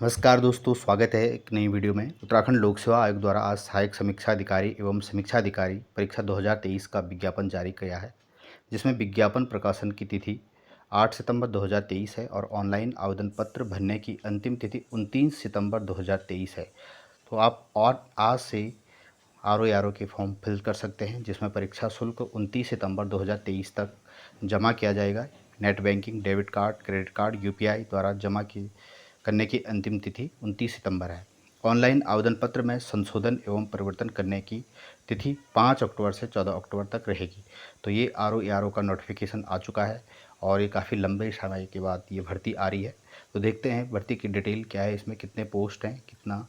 नमस्कार दोस्तों, स्वागत है एक नई वीडियो में। उत्तराखंड लोक सेवा आयोग द्वारा आज सहायक समीक्षा अधिकारी एवं समीक्षा अधिकारी परीक्षा 2023 का विज्ञापन जारी किया है, जिसमें विज्ञापन प्रकाशन की तिथि 8 सितंबर 2023 है और ऑनलाइन आवेदन पत्र भरने की अंतिम तिथि 29 सितंबर 2023 है। तो आप और आज से आर के फॉर्म फिल कर सकते हैं, जिसमें परीक्षा शुल्क 29 सितंबर 2023 तक जमा किया जाएगा। Net banking, debit card, credit card, UPI द्वारा जमा करने की अंतिम तिथि 29 सितंबर है। ऑनलाइन आवेदन पत्र में संशोधन एवं परिवर्तन करने की तिथि 5 अक्टूबर से 14 अक्टूबर तक रहेगी। तो ये आर का नोटिफिकेशन आ चुका है और ये काफ़ी लंबे समय के बाद ये भर्ती आ रही है। तो देखते हैं भर्ती की डिटेल क्या है, इसमें कितने पोस्ट हैं, कितना।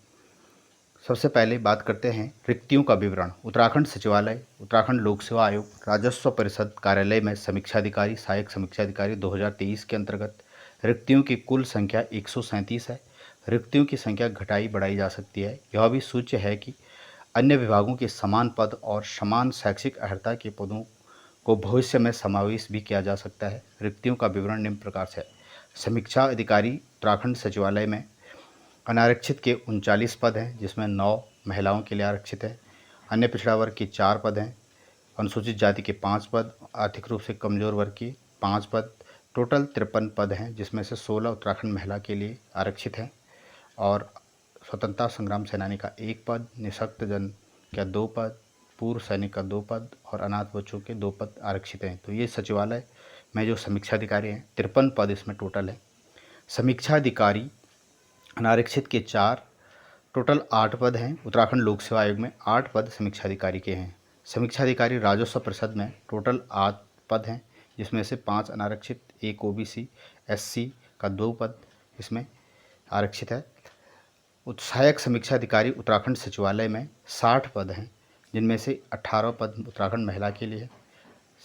सबसे पहले बात करते हैं रिक्तियों का विवरण। उत्तराखंड सचिवालय, उत्तराखंड लोक सेवा आयोग, राजस्व परिषद कार्यालय में समीक्षाधिकारी, सहायक समीक्षाधिकारी 2023 के अंतर्गत रिक्तियों की कुल संख्या 137 है। रिक्तियों की संख्या घटाई बढ़ाई जा सकती है। यह भी सूच्य है कि अन्य विभागों के समान पद और समान शैक्षिक अर्हता के पदों को भविष्य में समावेश भी किया जा सकता है। रिक्तियों का विवरण निम्न प्रकार से है। समीक्षा अधिकारी उत्तराखंड सचिवालय में अनारक्षित के 39 पद हैं, जिसमें 9 महिलाओं के लिए आरक्षित हैं। अन्य पिछड़ा वर्ग के 4 पद हैं। अनुसूचित जाति के 5 पद, आर्थिक रूप से कमज़ोर वर्ग के 5 पद। टोटल 53 पद हैं, जिसमें से 16 उत्तराखंड महिला के लिए आरक्षित हैं और स्वतंत्रता संग्राम सेनानी का 1 पद, निःशक्त जन का 2 पद, पूर्व सैनिक का 2 पद और अनाथ बच्चों के 2 पद आरक्षित हैं। तो ये सचिवालय में जो समीक्षा अधिकारी हैं, 53 पद इसमें टोटल है। समीक्षा अधिकारी अनारक्षित के 4, टोटल 8 पद हैं। उत्तराखंड लोक सेवा आयोग में 8 पद समीक्षा अधिकारी के हैं। समीक्षा अधिकारी राजस्व परिषद में टोटल 8 पद हैं, जिसमें से 5 अनारक्षित, 1 ओबीसी, एससी का 2 पद इसमें आरक्षित है। सहायक समीक्षा अधिकारी उत्तराखंड सचिवालय में 60 पद हैं, जिनमें से 18 पद उत्तराखंड महिला के लिए,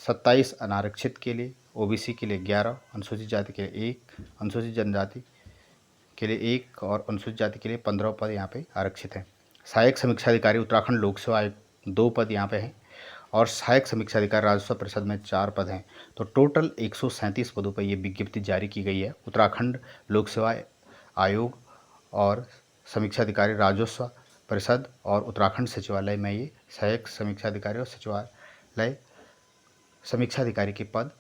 27 अनारक्षित के लिए, ओबीसी के लिए 11, अनुसूचित जाति के लिए 1, अनुसूचित जनजाति के लिए 1 और अनुसूचित जाति के लिए 15 पद यहाँ पे आरक्षित हैं। सहायक समीक्षा अधिकारी उत्तराखंड लोक सेवा आयोग 2 पद यहाँ पे हैं और सहायक समीक्षा अधिकारी राजस्व परिषद में 4 पद हैं। तो टोटल 137 पदों पर ये विज्ञप्ति जारी की गई है। उत्तराखंड लोक सेवा आयोग और समीक्षा अधिकारी राजस्व परिषद और उत्तराखंड सचिवालय में ये सहायक समीक्षा अधिकारी और सचिवालय समीक्षा अधिकारी के पद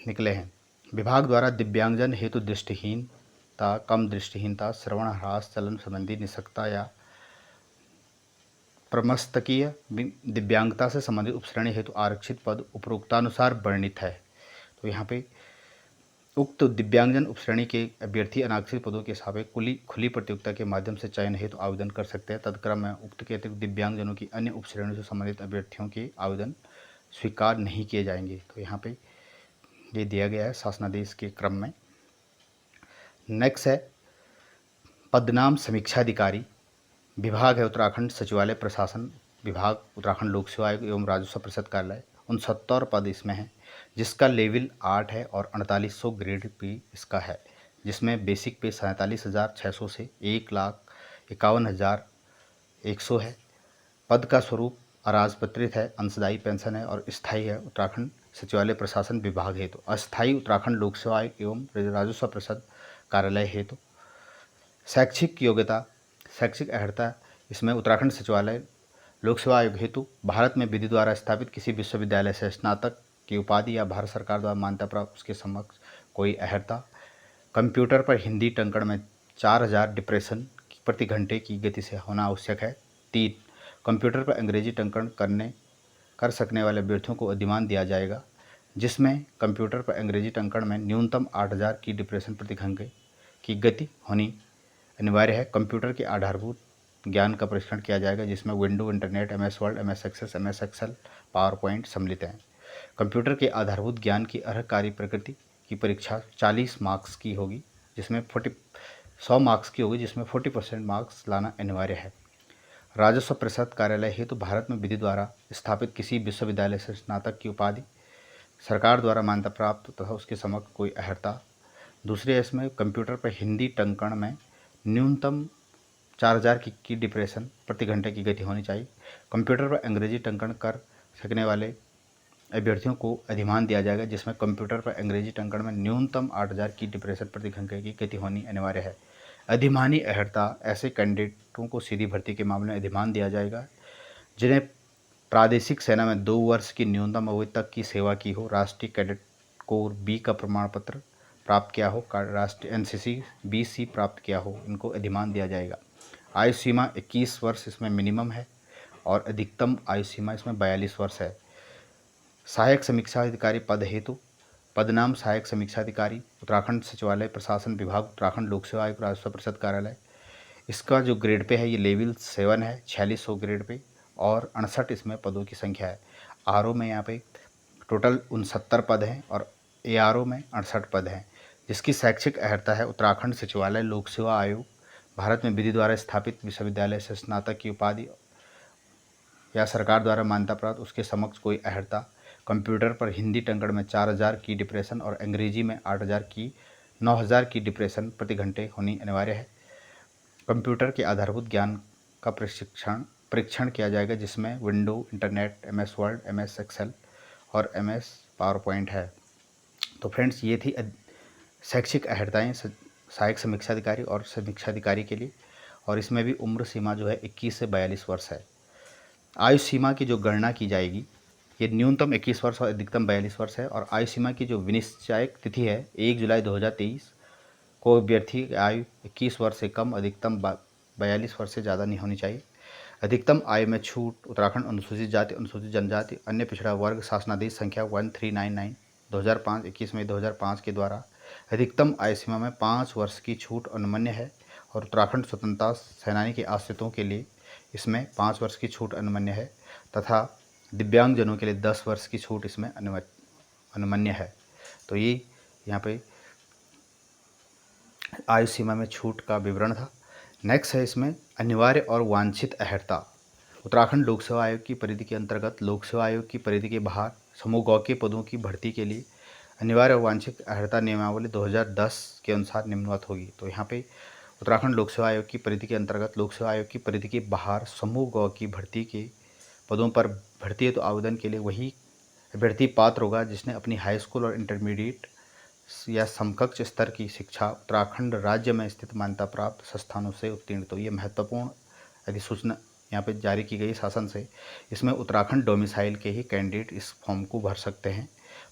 निकले हैं। विभाग द्वारा दिव्यांगजन हेतु दृष्टिहीनता, कम दृष्टिहीनता, श्रवण ह्रास, चलन संबंधी निःशक्तता या प्रमस्तकीय दिव्यांगता से संबंधित उपश्रेणी हेतु आरक्षित पद उपरोक्तानुसार वर्णित है। तो यहाँ पे उक्त दिव्यांगजन उपश्रेणी के अभ्यर्थी अनारक्षित पदों के सापेक्ष खुली प्रतियोगिता के माध्यम से चयन हेतु आवेदन कर सकते हैं। तत्क्रम में उक्त के अतिरिक्त दिव्यांगजनों की अन्य उपश्रेणियों से संबंधित अभ्यर्थियों के आवेदन स्वीकार नहीं किए जाएंगे। तो यहाँ पे ये दिया गया है शासनादेश के क्रम में। नेक्स्ट है पदनाम समीक्षा अधिकारी। विभाग है उत्तराखंड सचिवालय प्रशासन विभाग, उत्तराखंड लोक सेवा आयोग एवं राजस्व परिषद कार्यालय। 69 पद इसमें हैं, जिसका लेवल 8 है और 4800 ग्रेड पे इसका है, जिसमें बेसिक पे 47,600 से 1,51,100 है। पद का स्वरूप अराजपत्रित है, अंशदायी पेंशन है और स्थायी है। उत्तराखंड सचिवालय प्रशासन विभाग हेतु अस्थायी उत्तराखंड लोक सेवा आयोग एवं राजस्व परिषद कार्यालय हेतु। शैक्षिक योग्यता, शैक्षिक अर्हता इसमें उत्तराखंड सचिवालय लोक सेवा आयोग हेतु भारत में विधि द्वारा स्थापित किसी विश्वविद्यालय से स्नातक की उपाधि या भारत सरकार द्वारा मान्यता प्राप्त उसके समक्ष कोई अर्हता। कंप्यूटर पर हिंदी टंकण में 4000 डिप्रेशन प्रति घंटे की गति से होना आवश्यक है। 3, कंप्यूटर पर अंग्रेजी टंकण कर सकने वाले अभ्यर्थियों को अधिमान दिया जाएगा, जिसमें कंप्यूटर पर अंग्रेजी टंकण में न्यूनतम 8000 की डिप्रेशन प्रति घंटे की गति होनी अनिवार्य है। कंप्यूटर के आधारभूत ज्ञान का परीक्षण किया जाएगा, जिसमें window, internet, MS word, MS access, MS excel, power point सम्मिलित हैं। कंप्यूटर के आधारभूत ज्ञान की अर्ह कार्य प्रकृति की परीक्षा 40 मार्क्स की होगी, जिसमें 100 मार्क्स की होगी, जिसमें 40% मार्क्स लाना अनिवार्य है। राजस्व परिषद कार्यालय हेतु भारत में विधि द्वारा स्थापित किसी विश्वविद्यालय से स्नातक की उपाधि, सरकार द्वारा मान्यता प्राप्त तथा उसके समक्ष कोई अर्हता। दूसरे इसमें कंप्यूटर पर हिंदी टंकण में न्यूनतम 4000 की डिप्रेशन प्रति घंटे की गति होनी चाहिए। कंप्यूटर पर अंग्रेजी टंकण कर सकने वाले अभ्यर्थियों को अधिमान दिया जाएगा, जिसमें कंप्यूटर पर अंग्रेजी टंकण में न्यूनतम 8000 की डिप्रेशन प्रति घंटे की गति होनी अनिवार्य है। अधिमानी अहर्ता ऐसे कैंडिडेटों को सीधी भर्ती के मामले में अधिमान दिया जाएगा जिन्हें प्रादेशिक सेना में 2 वर्ष की न्यूनतम अवधि तक की सेवा की हो, राष्ट्रीय कैडेट कोर बी का प्रमाण पत्र प्राप्त किया हो, राष्ट्रीय एनसीसी BC प्राप्त किया हो, इनको अधिमान दिया जाएगा। आयु सीमा 21 वर्ष इसमें मिनिमम है और अधिकतम आयु सीमा इसमें 42 वर्ष है। सहायक समीक्षा अधिकारी पद हेतु पद नाम सहायक समीक्षा अधिकारी, उत्तराखंड सचिवालय प्रशासन विभाग, उत्तराखंड लोक सेवा आयोग, राजस्व परिषद कार्यालय। इसका जो ग्रेड पे है ये लेवल 7 है, 4600 ग्रेड पे, और 68 इसमें पदों की संख्या है। RO में यहाँ पे टोटल 69 पद हैं और ARO में 68 पद हैं, जिसकी शैक्षिक अर्हता है उत्तराखंड सचिवालय लोक सेवा आयोग, भारत में विधि द्वारा स्थापित विश्वविद्यालय से स्नातक की उपाधि या सरकार द्वारा मान्यता प्राप्त उसके समक्ष कोई अर्हता, कंप्यूटर पर हिंदी टंकण में 4000 की डिप्रेशन और अंग्रेजी में 9000 की डिप्रेशन प्रति घंटे होनी अनिवार्य है। कंप्यूटर के आधारभूत ज्ञान का परीक्षण किया जाएगा, जिसमें window, internet, MS word, MS excel और MS पावर पॉइंट है। तो फ्रेंड्स, ये थी शैक्षिक अर्हताएँ सहायक समीक्षा अधिकारी और समीक्षा अधिकारी के लिए, और इसमें भी उम्र सीमा जो है 21 से 42 वर्ष है। आयु सीमा की जो गणना की जाएगी ये न्यूनतम 21 वर्ष और अधिकतम 42 वर्ष है, और आयु सीमा की जो विनिश्चयक तिथि है 1 जुलाई 2023 को अभ्यर्थी की आयु 21 वर्ष से कम, अधिकतम 42 वर्ष से ज़्यादा नहीं होनी चाहिए। अधिकतम आयु में छूट उत्तराखंड अनुसूचित जाति, अनुसूचित जनजाति, अन्य पिछड़ा वर्ग शासनादेश संख्या 1399 2005 21 मई 2005 के द्वारा अधिकतम आयु सीमा में 5 वर्ष की छूट अनुमन्य है, और उत्तराखंड स्वतंत्रता सेनानी के आश्रितों के लिए इसमें 5 वर्ष की छूट अनुमन्य है, तथा दिव्यांगजनों के लिए 10 वर्ष की छूट इसमें अनुमन्य है। तो ये यहाँ पे आयु सीमा में छूट का विवरण था। नेक्स्ट है इसमें अनिवार्य और वांछित अर्हता। उत्तराखंड लोक सेवा आयोग की परिधि के अंतर्गत लोक सेवा आयोग की परिधि के बाहर समूह ग के पदों की भर्ती के लिए अनिवार्य और वांछित अर्हता नियमावली 2010 के अनुसार निम्नवत होगी। तो यहाँ पे उत्तराखंड लोक सेवा आयोग की परिधि के अंतर्गत लोक सेवा आयोग की परिधि के बाहर समूह ग की भर्ती के पदों पर भर्ती है तो आवेदन के लिए वही अभ्यर्थी पात्र होगा जिसने अपनी हाई स्कूल और इंटरमीडिएट या समकक्ष स्तर की शिक्षा उत्तराखंड राज्य में स्थित मान्यता प्राप्त संस्थानों से उत्तीर्ण। तो ये महत्वपूर्ण अधिसूचना यहाँ पे जारी की गई शासन से। इसमें उत्तराखंड डोमिसाइल के ही कैंडिडेट इस फॉर्म को भर सकते हैं,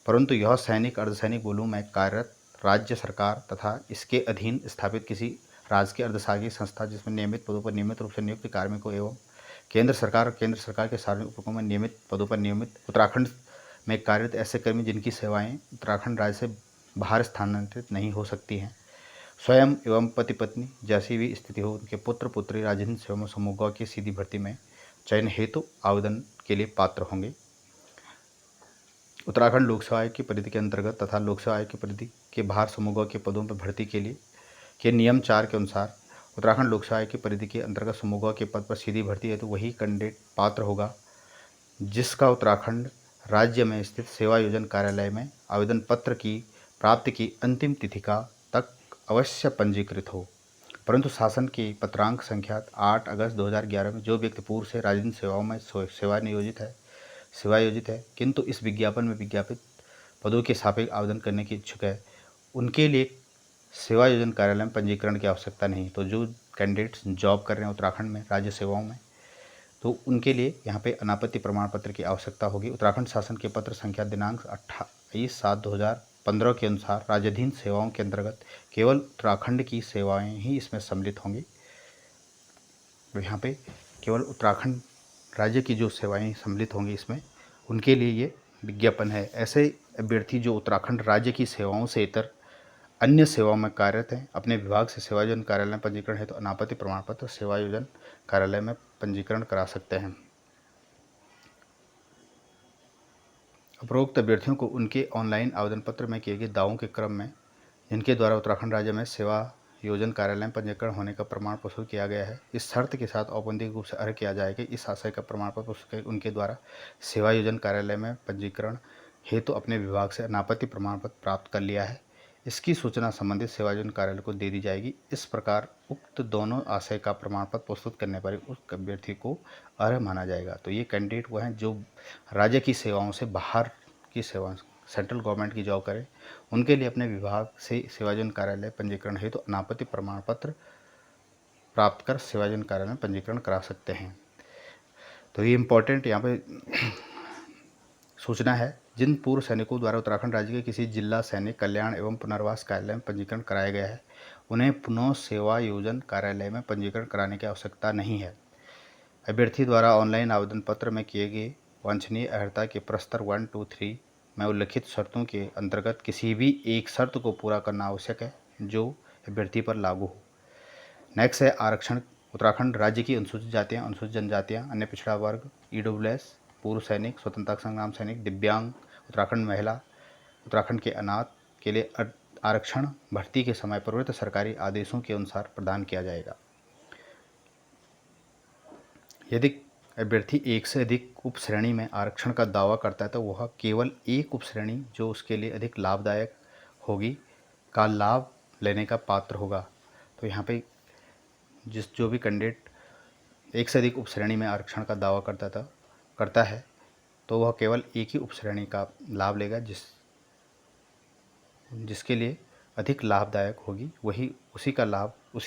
परंतु यह सैनिक अर्धसैनिक बलों में कार्यरत राज्य सरकार तथा इसके अधीन स्थापित किसी राजकीय अर्धसामरिक संस्था जिसमें नियमित पदों पर नियमित रूप से नियुक्त कार्मिकों एवं केंद्र सरकार और केंद्र सरकार के सार्वजनिक उपक्रमों में नियमित पदों पर नियमित उत्तराखंड में कार्यरत ऐसे कर्मी जिनकी सेवाएं उत्तराखंड राज्य से बाहर स्थानांतरित नहीं हो सकती हैं, स्वयं एवं पति पत्नी जैसी भी स्थिति हो, उनके पुत्र पुत्री राजधानी सेवा समूह ग की सीधी भर्ती में चयन हेतु आवेदन के लिए पात्र होंगे। उत्तराखंड लोक सेवा आयोग की परिधि के अंतर्गत तथा लोक सेवा आयोग की परिधि के बाहर समूह ग के पदों पर भर्ती के लिए के नियम 4 के अनुसार उत्तराखंड लोक सेवा आयोग की परिधि के अंतर्गत समूह ग के पद पर सीधी भर्ती हेतु वही कैंडिडेट पात्र होगा जिसका उत्तराखंड राज्य में स्थित सेवा योजन कार्यालय में आवेदन पत्र की प्राप्ति की अंतिम तिथि का तक अवश्य पंजीकृत हो। परंतु शासन की पत्रांक संख्या 8 अगस्त 2011 में जो व्यक्ति पूर्व से राजनीतिक सेवाओं में सेवायोजित है किंतु इस विज्ञापन में विज्ञापित पदों के सापेक्ष आवेदन करने की इच्छुक है, उनके लिए सेवा योजन कार्यालय में पंजीकरण की आवश्यकता नहीं। तो जो कैंडिडेट्स जॉब कर रहे हैं उत्तराखंड में राज्य सेवाओं में, तो उनके लिए यहाँ पे अनापत्ति प्रमाण पत्र की आवश्यकता होगी। उत्तराखंड शासन के पत्र संख्या दिनांक 28/7/2015 के अनुसार राज्याधीन सेवाओं के अंतर्गत केवल उत्तराखंड की सेवाएं ही इसमें सम्मिलित होंगी। तो यहाँ पे केवल उत्तराखंड राज्य की जो सेवाएं सम्मिलित होंगी इसमें, उनके लिए ये विज्ञापन है। ऐसे अभ्यर्थी जो उत्तराखंड राज्य की सेवाओं से इतर अन्य सेवाओं में कार्यरत हैं, अपने विभाग से सेवा योजन कार्यालय में पंजीकरण है तो अनापत्ति प्रमाण पत्र सेवा योजन कार्यालय में पंजीकरण करा सकते हैं। उपरोक्त अभ्यर्थियों को उनके ऑनलाइन आवेदन पत्र में किए गए दावों के क्रम में जिनके द्वारा उत्तराखंड राज्य में सेवा योजन कार्यालय में पंजीकरण होने का प्रमाण प्रस्तुत किया गया है, इस शर्त के साथ औपचारिक रूप से अर्ह किया जाए कि इस आशय का प्रमाण पत्र प्रस्तुत उनके द्वारा सेवा योजन कार्यालय में पंजीकरण हेतु अपने विभाग से अनापत्ति प्रमाण पत्र प्राप्त कर लिया है। इसकी सूचना संबंधित सेवा योजन कार्यालय को दे दी जाएगी। इस प्रकार उक्त दोनों आशय का प्रमाण पत्र प्रस्तुत करने पर उस अभ्यर्थी को अर्ह माना जाएगा। तो ये कैंडिडेट वो हैं जो राज्य की सेवाओं से बाहर की सेवा सेंट्रल गवर्नमेंट की जॉब करें, उनके लिए अपने विभाग से सेवा योजन कार्यालय पंजीकरण हेतु अनापत्ति प्रमाण पत्र प्राप्त कर सेवायोजन कार्यालय में पंजीकरण करा सकते हैं। तो ये इम्पोर्टेंट यहाँ पे सूचना है। जिन पूर्व सैनिकों द्वारा उत्तराखंड राज्य के किसी जिला सैनिक कल्याण एवं पुनर्वास कार्यालय में पंजीकरण कराया गया है, उन्हें पुनः सेवायोजन कार्यालय में पंजीकरण कराने की आवश्यकता नहीं है। अभ्यर्थी द्वारा ऑनलाइन आवेदन पत्र में किए गए वांछनीय अर्हता के प्रस्तर 1, 2, 3 में उल्लिखित शर्तों के अंतर्गत किसी भी एक शर्त को पूरा करना आवश्यक है जो अभ्यर्थी पर लागू हो। नेक्स्ट है आरक्षण। उत्तराखंड राज्य की अनुसूचित जातियाँ, अनुसूचित जनजातियाँ, अन्य पिछड़ा वर्ग, ईडब्ल्यूएस, पूर्व सैनिक, स्वतंत्रता संग्राम सैनिक, दिव्यांग, उत्तराखंड महिला, उत्तराखंड के अनाथ के लिए आरक्षण भर्ती के समय प्रवृत्त सरकारी आदेशों के अनुसार प्रदान किया जाएगा। यदि अभ्यर्थी एक से अधिक उप श्रेणी में आरक्षण का दावा करता है तो वह केवल एक उप श्रेणी जो उसके लिए अधिक लाभदायक होगी का लाभ लेने का पात्र होगा। तो यहाँ पे जो भी कैंडिडेट एक से अधिक उप श्रेणी में आरक्षण का दावा करता है तो वह केवल एक ही उप श्रेणी का लाभ लेगा जिसके लिए अधिक लाभदायक होगी, वही उसी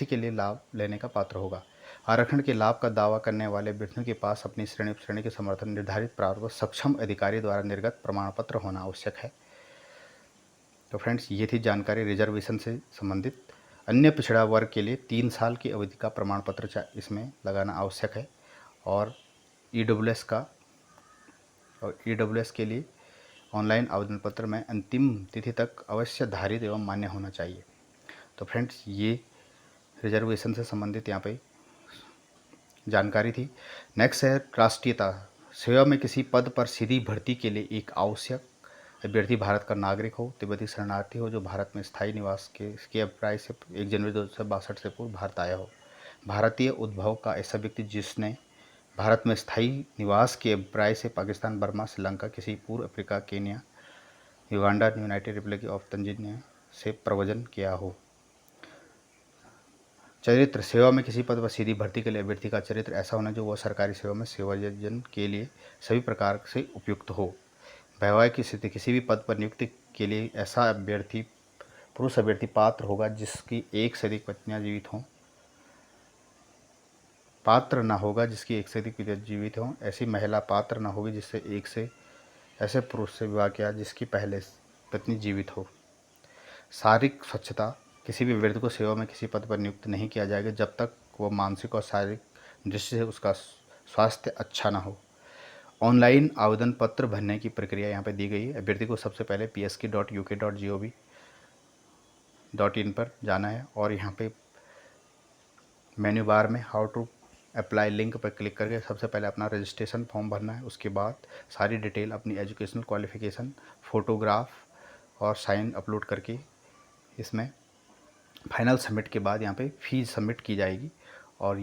के लिए लाभ लेने का पात्र होगा। आरक्षण के लाभ का दावा करने वाले अभ्यर्थियों के पास अपनी श्रेणी उपश्रेणी के समर्थन निर्धारित प्रारूप पर सक्षम अधिकारी द्वारा निर्गत प्रमाण पत्र होना आवश्यक है। तो फ्रेंड्स, ये थी जानकारी रिजर्वेशन से संबंधित। अन्य पिछड़ा वर्ग के लिए 3 साल की अवधि का प्रमाण पत्र इसमें लगाना आवश्यक है और ईडब्ल्यूएस के लिए ऑनलाइन आवेदन पत्र में अंतिम तिथि तक अवश्य धारित एवं मान्य होना चाहिए। तो फ्रेंड्स, ये रिजर्वेशन से संबंधित यहाँ पे जानकारी थी। नेक्स्ट है राष्ट्रीयता। सेवा में किसी पद पर सीधी भर्ती के लिए एक आवश्यक अभ्यर्थी भारत का नागरिक हो, तिब्बती शरणार्थी हो जो भारत में स्थायी निवास के अभिप्राय से 1 जनवरी 1962 से पूर्व भारत आया हो, भारतीय उद्भव का ऐसा व्यक्ति जिसने भारत में स्थायी निवास के अभिप्राय से पाकिस्तान, बर्मा, श्रीलंका, किसी पूर्व Africa, Kenya, Uganda, United Republic of Tanzania से प्रव्रजन किया हो। चरित्र। सेवा में किसी पद पर सीधी भर्ती के लिए अभ्यर्थी का चरित्र ऐसा होना जो वह सरकारी सेवा में सेवायोजन के लिए सभी प्रकार से उपयुक्त हो। वैवाहिक स्थिति। किसी भी पद पर नियुक्ति के लिए ऐसा पुरुष अभ्यर्थी पात्र होगा जिसकी एक से अधिक पत्नियां जीवित हों। पात्र न होगा जिसकी एक से अधिक पत्नियां जीवित हों। ऐसी महिला पात्र न होगी जिससे ऐसे पुरुष से विवाह किया जिसकी पहले पत्नी जीवित हो। शारीरिक स्वच्छता। किसी भी अभ्यर्थी को सेवा में किसी पद पर नियुक्त नहीं किया जाएगा जब तक वह मानसिक और शारीरिक दृष्टि से उसका स्वास्थ्य अच्छा ना हो। ऑनलाइन आवेदन पत्र भरने की प्रक्रिया यहाँ पर दी गई है। अभ्यर्थी को सबसे पहले psk.uk.gov.in पर जाना है और यहाँ पे मेन्यू बार में हाउ टू अप्लाई लिंक पर क्लिक करके सबसे पहले अपना रजिस्ट्रेशन फॉर्म भरना है। उसके बाद सारी डिटेल, अपनी एजुकेशनल क्वालिफ़िकेशन, फ़ोटोग्राफ और साइन अपलोड करके इसमें फाइनल सबमिट के बाद यहाँ पे फीस सबमिट की जाएगी और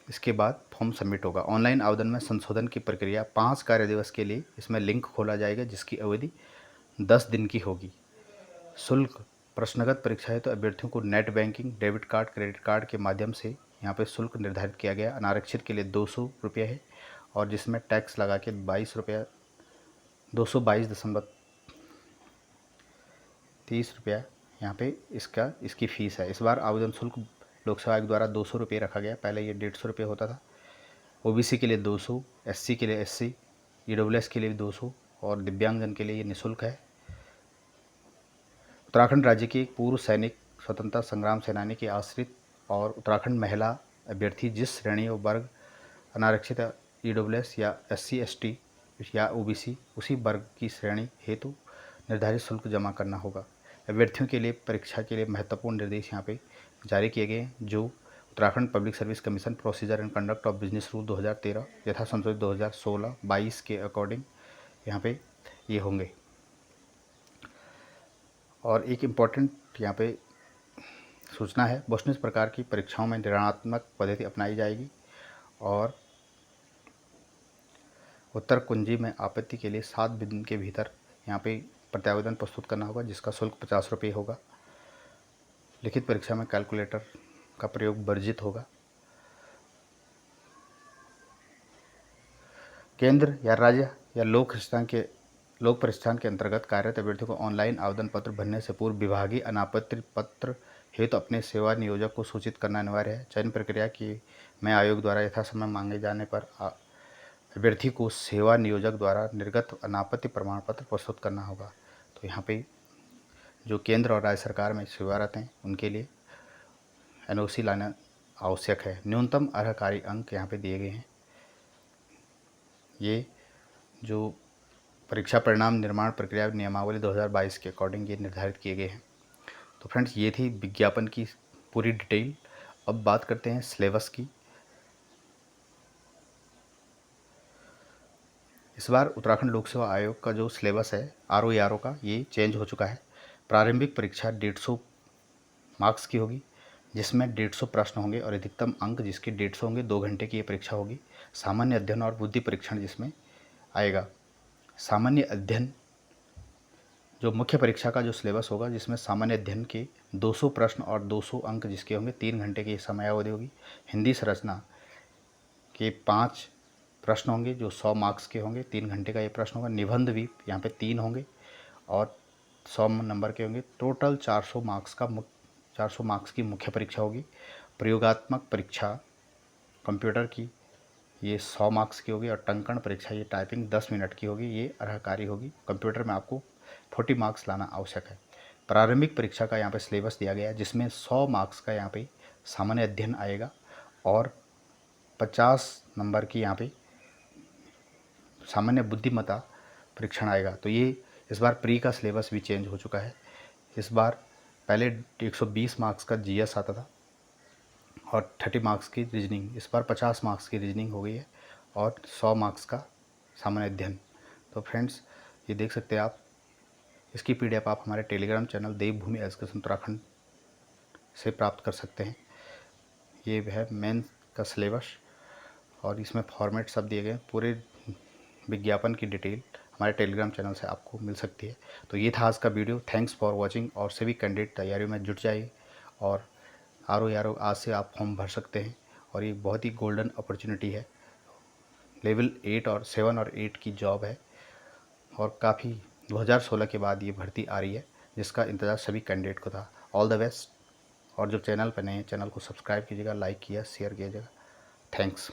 इसके बाद फॉर्म सबमिट होगा। ऑनलाइन आवेदन में संशोधन की प्रक्रिया 5 कार्य दिवस के लिए इसमें लिंक खोला जाएगा जिसकी अवधि 10 दिन की होगी। शुल्क। प्रश्नगत परीक्षा है तो अभ्यर्थियों को net banking, debit card, credit card के माध्यम से यहाँ पे शुल्क निर्धारित किया गया। अनारक्षित के लिए 200 रुपये है और जिसमें टैक्स लगा के 222.30 रुपया यहाँ पे इसकी फ़ीस है। इस बार आवेदन शुल्क लोक सेवा आयोग द्वारा 200 रुपये रखा गया। पहले ये 150 रुपये होता था। ओबीसी के लिए 200, एससी के लिए 80, ईडब्ल्यूएस के लिए 200 और दिव्यांगजन के लिए ये निःशुल्क है। उत्तराखंड राज्य के पूर्व सैनिक, स्वतंत्रता संग्राम सेनानी के आश्रित और उत्तराखंड महिला अभ्यर्थी जिस श्रेणी और वर्ग अनारक्षित, ईडब्ल्यूएस या एससी, एसटी या ओबीसी उसी वर्ग की श्रेणी हेतु निर्धारित शुल्क जमा करना होगा। अभ्यर्थियों के लिए परीक्षा के लिए महत्वपूर्ण निर्देश यहाँ पे जारी किए गए जो Uttarakhand public service commission procedure and conduct of business rule 2013 यथा संशोधित 2016-22 के अकॉर्डिंग यहाँ पे ये होंगे। और एक इम्पॉर्टेंट यहाँ पे सूचना है, बोस्टनिस प्रकार की परीक्षाओं में ऋणात्मक पद्धति अपनाई जाएगी और उत्तर कुंजी में आपत्ति के लिए 7 दिन के भीतर यहाँ पे प्रत्यावेदन प्रस्तुत करना होगा जिसका शुल्क 50 रुपये होगा। लिखित परीक्षा में कैलकुलेटर का प्रयोग वर्जित होगा। केंद्र या राज्य या लोक प्रतिष्ठान के अंतर्गत कार्यरत अभ्यर्थियों को ऑनलाइन आवेदन पत्र भरने से पूर्व विभागीय अनापत्ति पत्र हेतु अपने सेवा नियोजक को सूचित करना अनिवार्य है। चयन प्रक्रिया में आयोग द्वारा यथासमय मांगे जाने पर अभ्यर्थी को सेवा नियोजक द्वारा निर्गत अनापत्ति प्रमाण पत्र प्रस्तुत करना होगा। तो यहाँ पे जो केंद्र और राज्य सरकार में सेवारत हैं उनके लिए NOC लाना आवश्यक है। न्यूनतम अर्हकारी अंक यहाँ पे दिए गए हैं। ये जो परीक्षा परिणाम निर्माण प्रक्रिया नियमावली 2022 के अकॉर्डिंग ये निर्धारित किए गए हैं। तो फ्रेंड्स, ये थी विज्ञापन की पूरी डिटेल। अब बात करते हैं सिलेबस की। इस बार उत्तराखंड लोक सेवा आयोग का जो सिलेबस है RO का, ये चेंज हो चुका है। प्रारंभिक परीक्षा 150 मार्क्स की होगी, जिसमें 150 प्रश्न होंगे और अधिकतम अंक जिसके 150 होंगे। 2 घंटे की ये परीक्षा होगी। सामान्य अध्ययन और बुद्धि परीक्षण जिसमें आएगा। सामान्य अध्ययन जो मुख्य परीक्षा का जो सिलेबस होगा, जिसमें सामान्य अध्ययन के 200 प्रश्न और 200 अंक जिसके होंगे। 3 घंटे की समयावधि होगी। हिंदी संरचना के 5 प्रश्न होंगे जो 100 मार्क्स के होंगे। 3 घंटे का ये प्रश्न होगा। निबंध भी यहाँ पे 3 होंगे और 100 नंबर के होंगे। टोटल 400 मार्क्स की मुख्य परीक्षा होगी। प्रयोगात्मक परीक्षा कंप्यूटर की ये 100 मार्क्स की होगी और टंकण परीक्षा ये टाइपिंग 10 मिनट की होगी। ये अर्हकारी होगी। कंप्यूटर में आपको 40 मार्क्स लाना आवश्यक है। प्रारंभिक परीक्षा का यहाँ पे सिलेबस दिया गया है, जिसमें 100 मार्क्स का यहाँ पे सामान्य अध्ययन आएगा और 50 नंबर की यहाँ पे सामान्य बुद्धिमत्ता परीक्षण आएगा। तो ये इस बार प्री का सिलेबस भी चेंज हो चुका है। इस बार पहले 120 मार्क्स का GS आता था और 30 मार्क्स की रीजनिंग। इस बार 50 मार्क्स की रीजनिंग हो गई है और 100 मार्क्स का सामान्य अध्ययन। तो फ्रेंड्स, ये देख सकते हैं आप। इसकी PDF आप हमारे टेलीग्राम चैनल देवभूमि एजुकेशन उत्तराखंड से प्राप्त कर सकते हैं। ये है मेन का सिलेबस और इसमें फॉर्मेट सब दिए गए। पूरे विज्ञापन की डिटेल हमारे टेलीग्राम चैनल से आपको मिल सकती है। तो ये था आज का वीडियो। Thanks for watching. और सभी कैंडिडेट तैयारियों में जुट जाइए और RO आज से आप फॉर्म भर सकते हैं और ये बहुत ही गोल्डन अपॉर्चुनिटी है। लेवल 8 और 7 और 8 की जॉब है और काफ़ी 2016 के बाद ये भर्ती आ रही है, जिसका इंतज़ार सभी कैंडिडेट को था। All the best. और जो चैनल पर नए हैं, चैनल को सब्सक्राइब कीजिएगा, लाइक किया, शेयर कीजिएगा। थैंक्स।